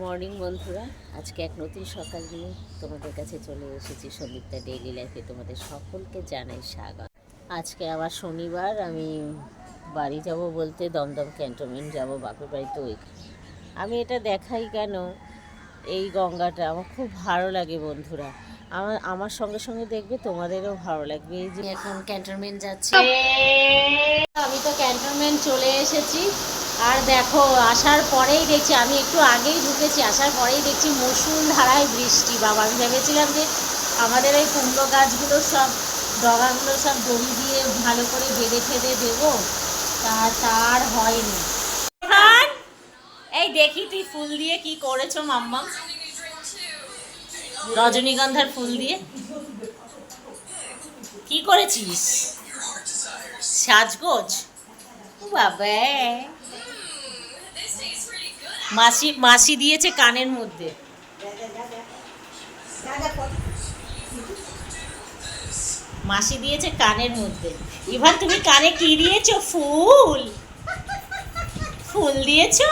Morning বন্ধুরা, আজকে এক নতুন সকাল নিয়ে তোমাদের কাছে চলে এসেছি। সন্দীপতা ডেইলি লাইফে তোমাদের সকলকে জানাই স্বাগত। আজকে আবার শনিবার, আমি বাড়ি যাব বলতে দমদম ক্যান্টনমেন্ট যাব, বাপের বাড়িতে। আমি এটা দেখাই কেন, এই গঙ্গাটা আমার খুব ভালো লাগে বন্ধুরা। আমার সঙ্গে সঙ্গে দেখবে তোমাদেরও ভালো লাগবে। এই যে এখন ক্যান্টনমেন্ট যাচ্ছি, আমি তো ক্যান্টনমেন্ট চলে এসেছি। আর দেখো, আসার পরেই দেখছি, আমি একটু আগেই ঢুকেছি, আসার পরেই দেখছি মুষলধারায় বৃষ্টি। বাবা, আমি ভেবেছিলাম যে আমাদের এই কুমড়ো গাছগুলো সব ডগাগুলো সব দড়ি দিয়ে ভালো করে বেঁধে ফেঁধে দেবো, তার হয়নি। এই দেখি তুই ফুল দিয়ে কি করেছো মাম্মা, রজনীগন্ধার ফুল দিয়ে কি করেছিস? সাজগোজ বাবা, মাসি দিয়েছে কানের মধ্যে। মাসি দিয়েছে কানের মধ্যে। এবার তুমি কানে কি দিয়েছো? ফুল দিয়েছো?